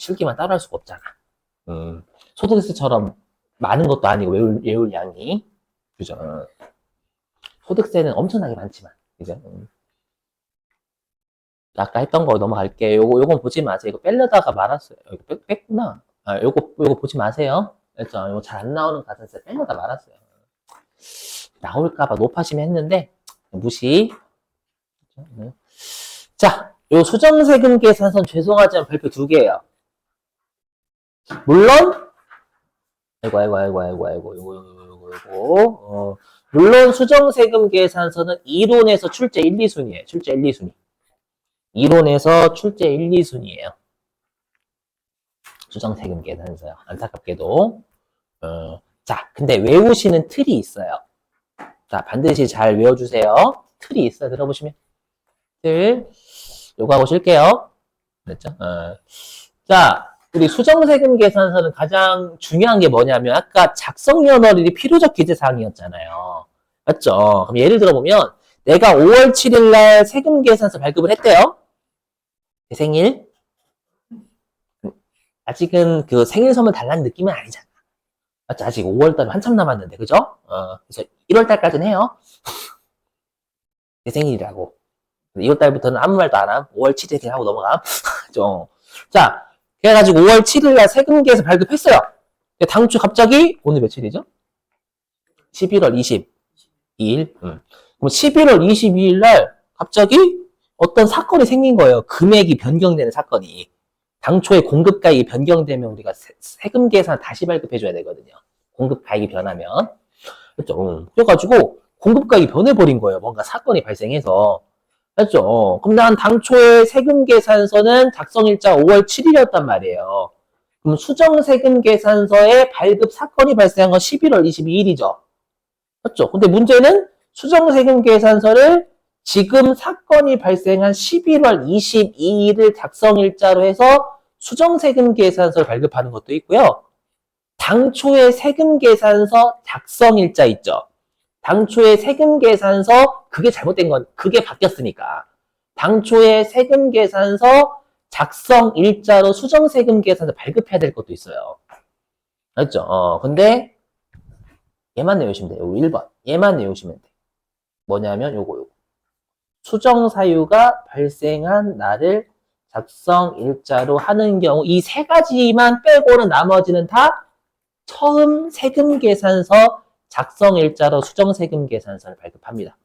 실기만 따로 할 수가 없잖아. 소득세처럼 많은 것도 아니고 외울 양이. 그죠? 소득세는 엄청나게 많지만. 그죠? 아까 했던 거 넘어갈게요. 요건 보지 마세요. 이거 빼려다가 말았어요. 이거 뺐구나. 아, 요거 보지 마세요. 그죠? 이거 잘 안 나오는 가산세 빼려다 말았어요. 나올까봐 높아지면 했는데, 무시. 자, 요 수정세금 계산선 죄송하지만 발표 2개예요. 물론, 물론 수정세금 계산서는 이론에서 출제 1, 2순위예요. 출제 1, 2순위. 이론에서 출제 1, 2순위예요. 수정세금 계산서요. 안타깝게도. 자, 근데 외우시는 틀이 있어요. 자, 반드시 잘 외워주세요. 틀이 있어요. 들어보시면. 요거 하고 쉴게요. 됐죠? 자, 우리 수정세금 계산서는 가장 중요한 게 뭐냐면 아까 작성연월일이 필요적 기재사항이었잖아요. 맞죠? 그럼 예를 들어보면 내가 5월 7일 날 세금 계산서 발급을 했대요. 내 생일. 아직은 그 생일 선물 달라는 느낌은 아니잖아. 맞죠? 아직 5월달은 한참 남았는데, 그죠? 그래서 1월달까지는 해요. 내 생일이라고. 2월달부터는 아무 말도 안 함. 5월 7일 그냥 하고 넘어감. 자, 그래가지고 5월 7일날 세금계에서 발급했어요. 당초 갑자기 오늘 며칠이죠? 11월 22일. 그럼 11월 22일날 갑자기 어떤 사건이 생긴 거예요. 금액이 변경되는 사건이. 당초에 공급가액이 변경되면 우리가 세금 계산 다시 발급해줘야 되거든요. 공급가액이 변하면. 그렇죠? 그래가지고 공급가액이 변해버린 거예요. 뭔가 사건이 발생해서. 맞죠? 그럼 난 당초에 세금 계산서는 작성일자 5월 7일이었단 말이에요. 그럼 수정세금 계산서에 발급 사건이 발생한 건 11월 22일이죠. 맞죠? 근데 문제는 수정세금 계산서를 지금 사건이 발생한 11월 22일을 작성일자로 해서 수정세금 계산서를 발급하는 것도 있고요. 당초에 세금 계산서 작성일자 있죠. 당초에 세금 계산서 그게 잘못된 건 그게 바뀌었으니까 당초에 세금 계산서 작성 일자로 수정 세금 계산서 발급해야 될 것도 있어요. 알죠? 근데 얘만 외우시면 돼요. 1번. 얘만 외우시면 돼. 뭐냐면 요거. 수정 사유가 발생한 날을 작성 일자로 하는 경우 이 세 가지만 빼고는 나머지는 다 처음 세금 계산서 작성 일자로 수정 세금 계산서를 발급합니다.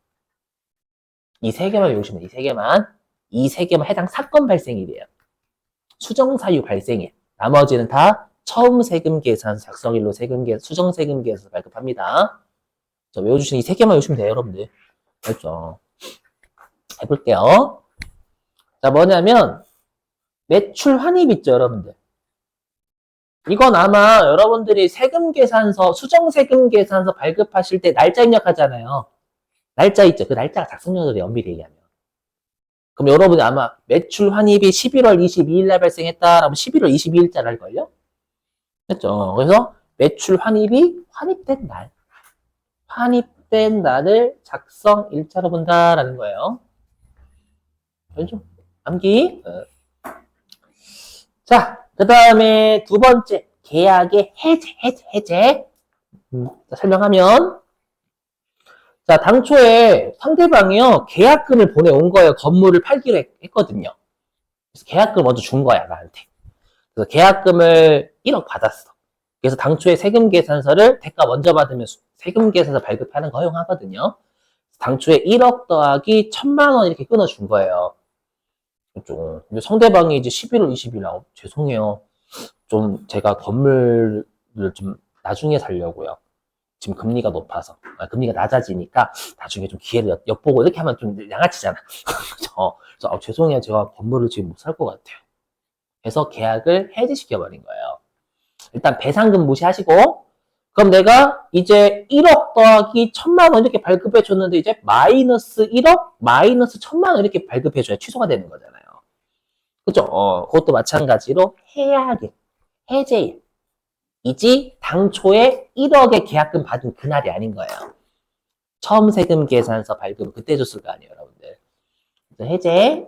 이 세 개만 외우시면 이 세 개만. 이 세 개만 해당 사건 발생일이에요. 수정 사유 발생일. 나머지는 다 처음 세금 계산서 작성일로 수정 세금 계산서 발급합니다. 자, 외워주시는 이 세 개만 외우시면 돼요, 여러분들. 알죠? 해볼게요. 자, 뭐냐면 매출 환입 있죠, 여러분들. 이건 아마 여러분들이 세금 계산서, 수정 세금 계산서 발급하실 때 날짜 입력하잖아요. 날짜 있죠. 그 날짜가 작성연월에 연밀히 얘기하면. 그럼 여러분이 아마 매출 환입이 11월 22일 날 발생했다라면 11월 22일자를 할걸요? 그렇죠? 그래서 매출 환입이 환입된 날. 환입된 날을 작성 일자로 본다라는 거예요. 알죠? 암기. 자, 그 다음에 두 번째. 계약의 해제. 설명하면. 자, 당초에 상대방이요, 계약금을 보내온 거예요. 건물을 팔기로 했거든요. 그래서 계약금을 먼저 준 거야, 나한테. 그래서 계약금을 1억 받았어. 그래서 당초에 세금 계산서를 대가 먼저 받으면 세금 계산서 발급하는 거 허용하거든요. 당초에 1억 더하기 1,000만 원 이렇게 끊어준 거예요. 근데 상대방이 이제 11월 20일 날, 죄송해요. 좀 제가 건물을 좀 나중에 살려고요. 지금 금리가 높아서 금리가 낮아지니까 나중에 좀 기회를 엿보고 이렇게 하면 좀 양아치잖아. 그래서 죄송해요. 제가 건물을 지금 못 살 것 같아요. 그래서 계약을 해지시켜버린 거예요. 일단 배상금 무시하시고 그럼 내가 이제 1억 더하기 1,000만 원 이렇게 발급해 줬는데 이제 마이너스 1억 마이너스 1,000만 원 이렇게 발급해 줘야 취소가 되는 거잖아요. 그죠? 그것도 마찬가지로 해약일, 해제일 이지 당초에 1억의 계약금 받은 그날이 아닌 거예요. 처음 세금 계산서 발급 그때 줬을 거 아니에요, 여러분들. 그래서 해제.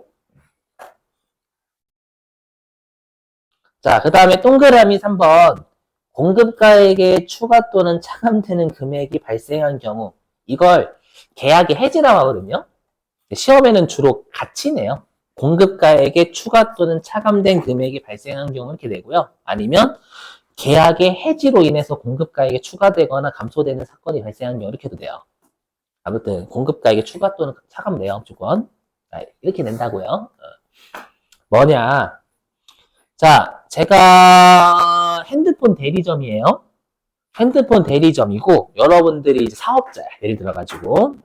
자, 그 다음에 동그라미 3번. 공급가액의 추가 또는 차감되는 금액이 발생한 경우, 이걸 계약의 해지라고 하거든요. 시험에는 주로 같이 내요. 공급가액의 추가 또는 차감된 금액이 발생한 경우 이렇게 되고요. 아니면 계약의 해지로 인해서 공급가액이 추가되거나 감소되는 사건이 발생한 경우 이렇게 도 돼요. 아무튼 공급가액의 추가 또는 차감돼요. 무조건. 이렇게 낸다고요. 뭐냐. 자, 제가 핸드폰 대리점이에요. 핸드폰 대리점이고 여러분들이 이제 사업자야. 예를 들어가지고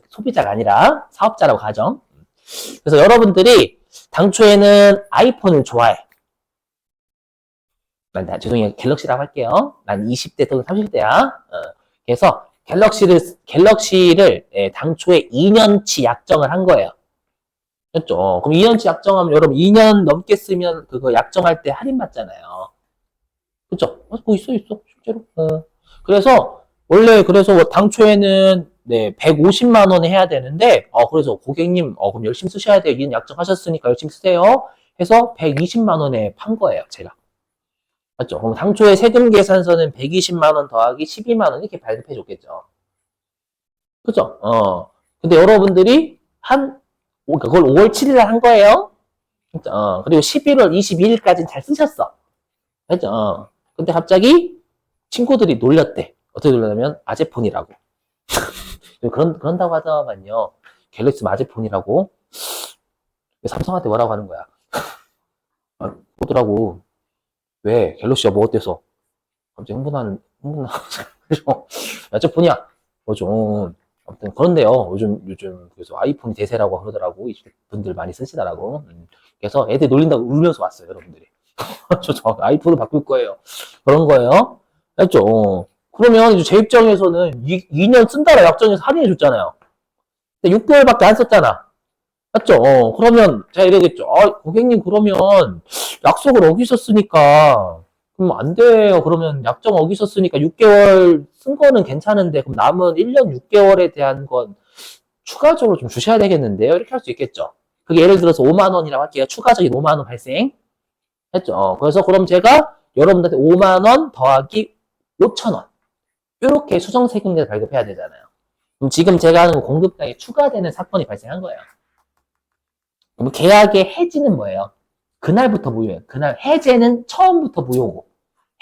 소비자가 아니라 사업자라고 가정. 그래서 여러분들이 당초에는 아이폰을 좋아해. 죄송해요. 갤럭시라고 할게요. 난 20대 또는 30대야. 그래서 갤럭시를 당초에 2년치 약정을 한 거예요. 그렇죠? 그럼 2년치 약정하면 여러분 2년 넘게 쓰면 그거 약정할 때 할인 받잖아요. 그렇죠? 그거 있어 실제로. 그래서 원래 그래서 당초에는 네, 150만 원에 해야 되는데 그래서 고객님 그럼 열심히 쓰셔야 돼요. 2년 약정하셨으니까 열심히 쓰세요. 해서 120만 원에 판 거예요, 제가. 맞죠? 그럼 당초에 세금 계산서는 120만 원 더하기 12만 원 이렇게 발급해 줬겠죠. 그죠? 근데 여러분들이 그걸 5월 7일에 한 거예요. 그리고 11월 22일까지는 잘 쓰셨어. 그죠? 근데 갑자기 친구들이 놀렸대. 어떻게 놀렸냐면 아재폰이라고. 그런다고 하더만요. 갤럭시 아재폰이라고. 삼성한테 뭐라고 하는 거야? 뭐더라고. 왜? 갤럭시가 뭐 어때서? 갑자기 흥분하는. 아재폰이야. 좀 아무튼 그런데요. 요즘 그래서 아이폰이 대세라고 그러더라고. 20대 분들 많이 쓰시더라고. 그래서 애들 놀린다고 울면서 왔어요, 여러분들이. 저 아이폰을 바꿀 거예요. 그런 거예요. 알죠? 그러면 이제 제 입장에서는 2년 쓴다라 약정에서 할인해 줬잖아요. 근데 6개월밖에 안 썼잖아. 맞죠? 그러면 제가 이러겠죠. 고객님 그러면 약속을 어기셨으니까 그럼 안 돼요. 그러면 약정 어기셨으니까 6개월 쓴 거는 괜찮은데 그럼 남은 1년 6개월에 대한 건 추가적으로 좀 주셔야 되겠는데요. 이렇게 할 수 있겠죠. 그게 예를 들어서 5만 원이라고 할게요. 추가적인 5만 원 발생. 했죠. 그래서 그럼 제가 여러분들한테 5만 원 더하기 5천 원. 이렇게 수정세금을 발급해야 되잖아요. 그럼 지금 제가 하는 공급가에 추가되는 사건이 발생한 거예요. 그럼 계약의 해지는 뭐예요? 그날부터 무효예요. 그날 해제는 처음부터 무효고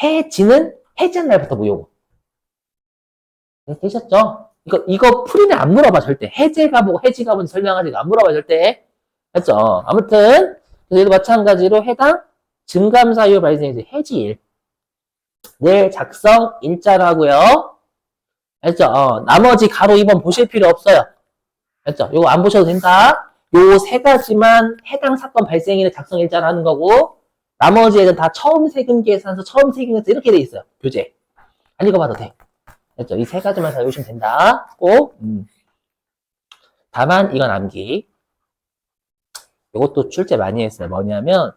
해지는 해제한 날부터 무효고. 되셨죠? 이거 풀이는 안 물어봐 절대. 해제가 뭐고 해지가 뭔지 설명하지 안 물어봐 절대. 했죠? 아무튼 얘도 마찬가지로 해당 증감사유 발생 이제 해지일 내 작성 일자라고요. 했죠? 나머지 가로 2번 보실 필요 없어요. 했죠? 요거 안 보셔도 된다. 요 세 가지만 해당 사건 발생일에 작성 일자를 하는 거고 나머지 애는 다 처음 세금 계산서 처음 세금 계산서 이렇게 돼 있어요. 교재. 안 읽어봐도 돼. 했죠? 이 세 가지만 잘 외우시면 된다. 꼭. 다만 이건 암기. 이것도 출제 많이 했어요. 뭐냐면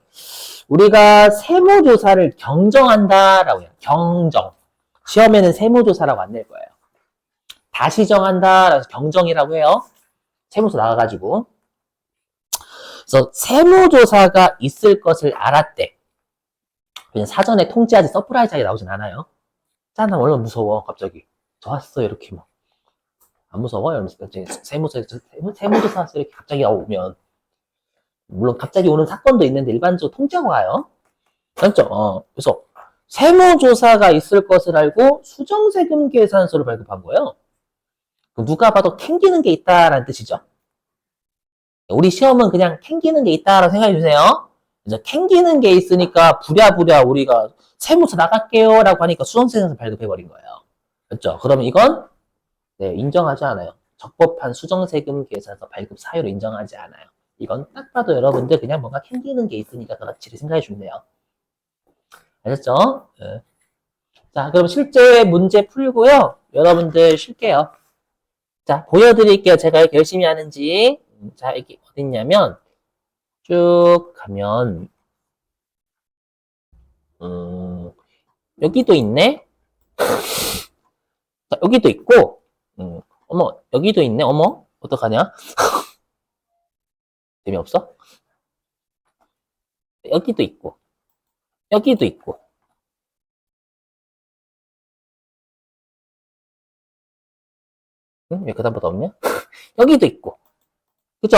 우리가 세무조사를 경정한다라고 해요. 경정. 시험에는 세무조사라고 안 낼 거예요. 다시 정한다라서 경정이라고 해요. 세무서 나가가지고. 그래서 세무조사가 있을 것을 알았대. 그냥 사전에 통지하지 서프라이즈하게 나오진 않아요. 짠나 얼마나 무서워 갑자기. 저 왔어 이렇게 막. 안 무서워? 이러면서 세무조사 이렇게 갑자기 오면 물론 갑자기 오는 사건도 있는데 일반적으로 통지하고 가요. 맞죠? 그래서 세무조사가 있을 것을 알고 수정세금 계산서를 발급한 거예요. 누가 봐도 캥기는 게 있다라는 뜻이죠. 우리 시험은 그냥 캥기는 게 있다라고 생각해 주세요. 이제 캥기는 게 있으니까 부랴부랴 우리가 세무서 나갈게요 라고 하니까 수정세금서 발급해버린 거예요. 그렇죠? 그러면 이건 네, 인정하지 않아요. 적법한 수정세금 계산서 발급 사유로 인정하지 않아요. 이건 딱 봐도 여러분들 그냥 뭔가 캥기는 게 있으니까 그렇지 생각해 주네요. 아셨죠? 네. 자, 그럼 실제 문제 풀고요. 여러분들 쉴게요. 자, 보여드릴게요. 제가 이렇게 열심히 하는지. 자, 이게 어딨냐면, 쭉 가면, 여기도 있네? 자, 여기도 있고, 어머, 여기도 있네? 어머, 어떡하냐? 재미없어? 여기도 있고, 여기도 있고. 응? 왜 그다음부터 없냐? 여기도 있고. 그죠?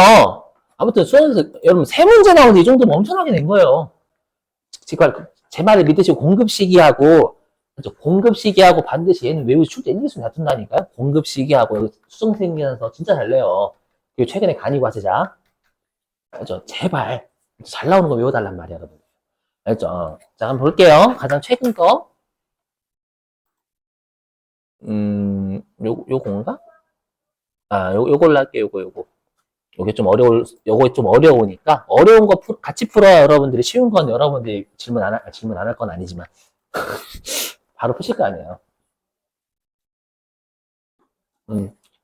아무튼 수험에서 여러분 세 문제 나오는데 이 정도면 엄청나게 된 거예요. 지금 제 말을 믿으시고 공급시기하고 공급시기하고 반드시 얘는 외우 출제 1, 2수 다툰다니까요. 공급시기하고 수정생기면서 진짜 잘 내요. 그리고 최근에 간이과세자. 알죠? 제발 잘 나오는 거 외워달란 말이야, 여러분. 알죠? 자, 한번 볼게요. 가장 최근 거. 요건가? 아, 요걸로 할게요, 요거. 요거 좀 어려우니까, 어려운 거 같이 풀어야 여러분들이 쉬운 건 여러분들이 질문 안 할 건 아니지만, 바로 푸실 거 아니에요.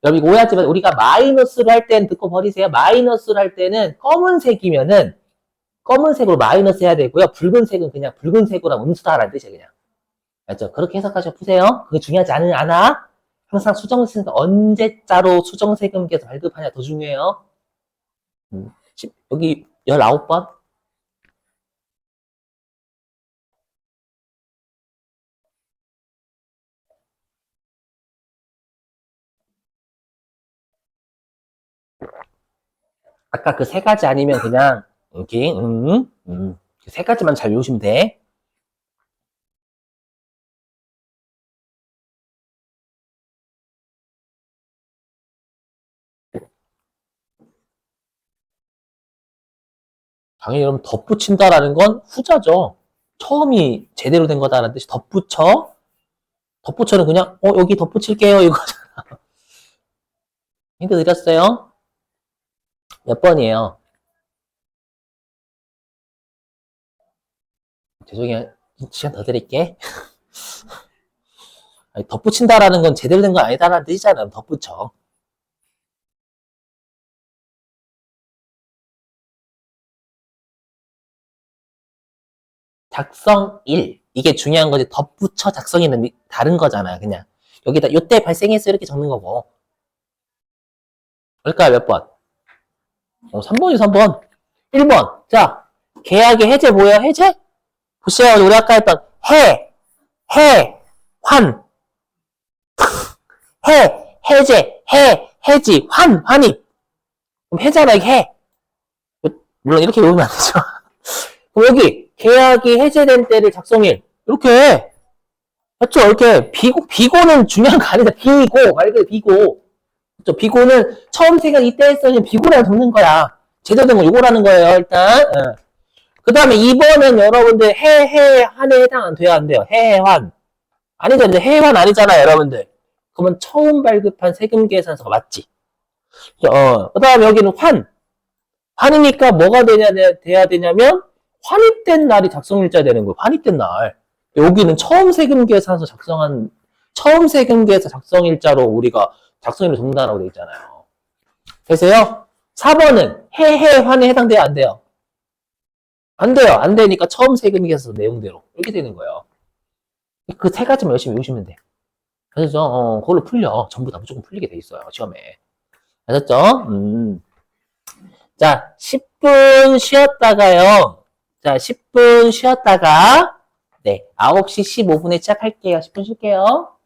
여러분, 이거 오해하지 마. 우리가 마이너스를 할 때는 듣고 버리세요. 마이너스를 할 때는 검은색이면은, 검은색으로 마이너스 해야 되고요. 붉은색은 그냥 붉은색으로 하면 음수다라는 뜻이에요, 그냥. 알죠? 그렇게 해석하셔 푸세요. 그게 중요하지 않아. 항상 수정세금 언제자로 수정세금계에서 발급하냐 더 중요해요. 여기 19번. 아까 그 세 가지 아니면 그냥 여기 그 세 가지만 잘 외우시면 돼. 당연히 여러분 덧붙인다라는 건 후자죠. 처음이 제대로 된 거다라는 뜻이 덧붙여. 덧붙여는 그냥 여기 덧붙일게요 이거잖아. 힌트 드렸어요. 몇 번이에요? 죄송해요. 시간 더 드릴게. 아니, 덧붙인다라는 건 제대로 된 거 아니다라는 뜻이잖아요. 덧붙여. 작성일. 이게 중요한 거지. 덧붙여 작성일은 다른 거잖아요. 그냥. 여기다 요때 발생했어 이렇게 적는 거고. 그러니까 몇 번? 3번이 3번. 1번. 자, 계약의 해제 뭐예요? 해제? 보세요. 우리 아까 했던 환. 해제, 해지, 환입. 그럼 해잖아, 해. 물론 이렇게 외우면 안 되죠. 그럼 여기 계약이 해제된 때를 작성일. 이렇게 해. 맞죠? 이렇게 비고는 중요한 거 아니다. 말 그대로 비고. 그렇죠? 비고는 처음 생각 이때 했으니 비고라고 적는 거야. 제대로 된 거 요거라는 거예요, 일단. 그 다음에 2번은 여러분들 한에 해당 안 돼야 안 돼요. 환. 아니죠. 이제 해환 아니잖아요, 여러분들. 그러면 처음 발급한 세금 계산서가 맞지. 그 다음에 여기는 환이니까 뭐가 돼야 되냐면 환입된 날이 작성일자 되는 거예요. 환입된 날. 여기는 처음 세금 계산서 작성일자로 우리가 작성일을 적는다라고 되어 있잖아요. 그래서요, 4번은 환에 해당돼야 안 돼요. 안 돼요. 안 되니까 처음 세금 계산서 내용대로 이렇게 되는 거예요. 그 세 가지만 열심히 외우시면 돼. 아셨죠? 그걸로 풀려. 전부 다 무조건 풀리게 돼 있어요. 시험에. 아셨죠? 자, 10분 쉬었다가요. 자, 10분 쉬었다가, 네, 9시 15분에 시작할게요. 10분 쉴게요.